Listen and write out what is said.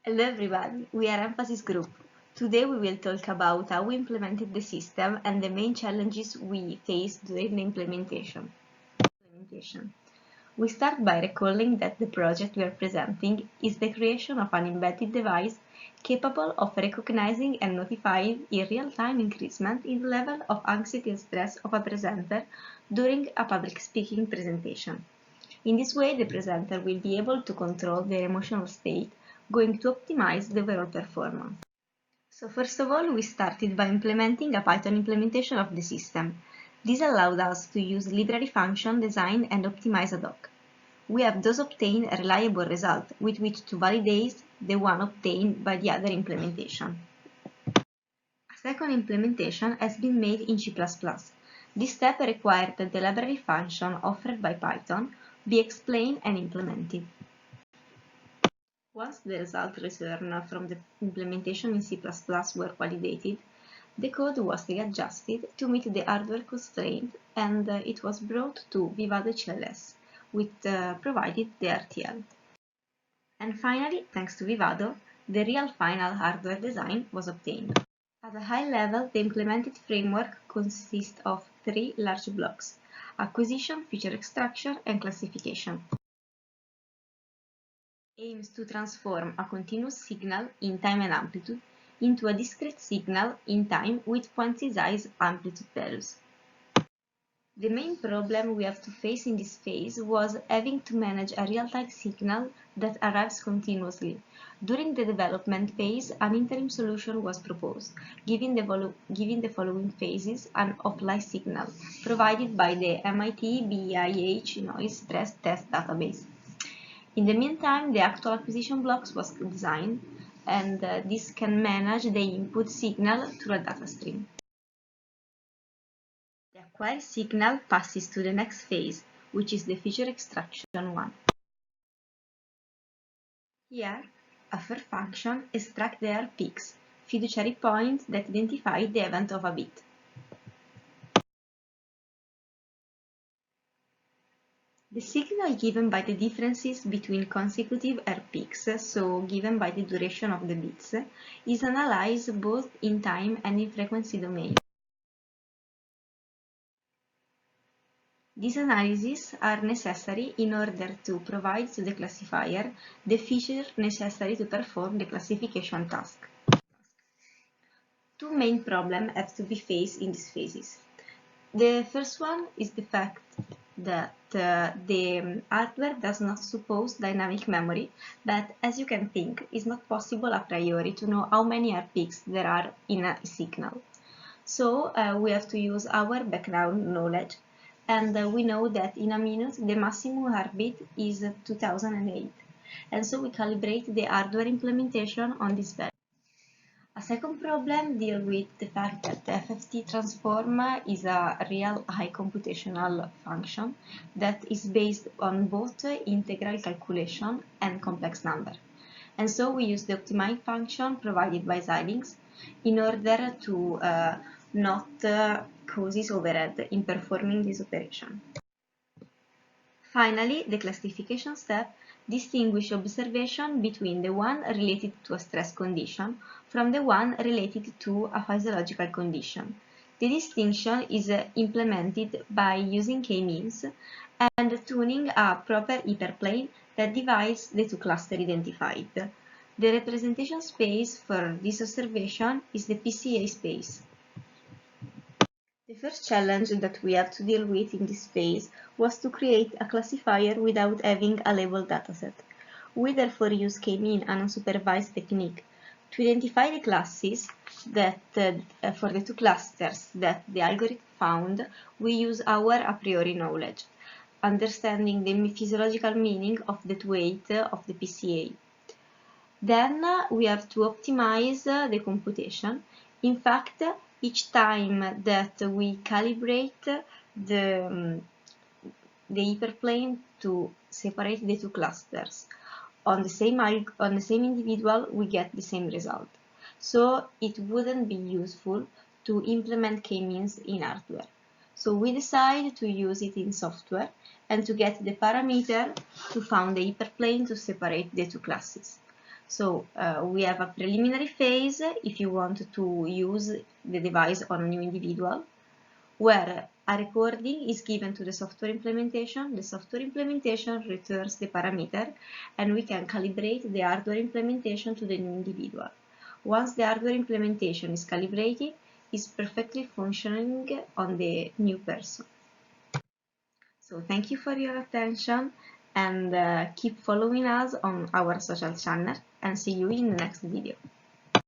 Hello everybody, we are EMPhASIS group. Today we will talk about how we implemented the system and the main challenges we faced during the implementation. We start by recalling that the project we are presenting is the creation of an embedded device capable of recognizing and notifying in real-time increasement in the level of anxiety and stress of a presenter during a public speaking presentation. In this way, the presenter will be able to control their emotional state, going to optimize the overall performance. So first of all, we started by implementing a Python implementation of the system. This allowed us to use library function, design and optimize ad hoc. We have thus obtained a reliable result with which to validate the one obtained by the other implementation. A second implementation has been made in C++. This step required that the library function offered by Python be explained and implemented. Once the results returned from the implementation in C++ were validated, the code was readjusted to meet the hardware constraint and it was brought to Vivado CLS, which provided the RTL. And finally, thanks to Vivado, the real final hardware design was obtained. At a high level, the implemented framework consists of three large blocks: acquisition, feature extraction, and classification. Aims to transform a continuous signal in time and amplitude into a discrete signal in time with quantized amplitude values. The main problem we have to face in this phase was having to manage a real-time signal that arrives continuously. During the development phase, an interim solution was proposed, giving the following phases an offline signal provided by the MIT BIH noise stress test database. In the meantime, the actual acquisition blocks was designed, and this can manage the input signal through a data stream. The acquired signal passes to the next phase, which is the feature extraction one. Here, a for function extracts the R peaks, fiduciary points that identify the event of a bit. The signal given by the differences between consecutive R peaks, so given by the duration of the bits, is analyzed both in time and in frequency domain. These analyses are necessary in order to provide to the classifier the feature necessary to perform the classification task. Two main problems have to be faced in these phases. The first one is the fact that the hardware does not suppose dynamic memory, but as you can think, it's not possible a priori to know how many R peaks there are in a signal. So we have to use our background knowledge, and we know that in a minute the maximum heartbeat is 2008, and so we calibrate the hardware implementation on this value. A second problem deals with the fact that the FFT transform is a real high computational function that is based on both integral calculation and complex number. And so we use the optimize function provided by Xilinx in order to not cause overhead in performing this operation. Finally, the classification step distinguishes observation between the one related to a stress condition from the one related to a physiological condition. The distinction is implemented by using k-means and tuning a proper hyperplane that divides the two clusters identified. The representation space for this observation is the PCA space. The first challenge that we had to deal with in this phase was to create a classifier without having a labeled dataset. We therefore use k-mean, an unsupervised technique, to identify the classes that, for the two clusters that the algorithm found. We use our a priori knowledge, understanding the physiological meaning of the weight of the PCA. Then we have to optimize the computation. In fact, each time that we calibrate the hyperplane to separate the two clusters on the same individual, we get the same result. So it wouldn't be useful to implement k-means in hardware. So we decide to use it in software and to get the parameter to found the hyperplane to separate the two classes. So we have a preliminary phase if you want to use the device on a new individual, where a recording is given to the software implementation. The software implementation returns the parameter, and we can calibrate the hardware implementation to the new individual. Once the hardware implementation is calibrated, it's perfectly functioning on the new person. So thank you for your attention, and keep following us on our social channel, and see you in the next video.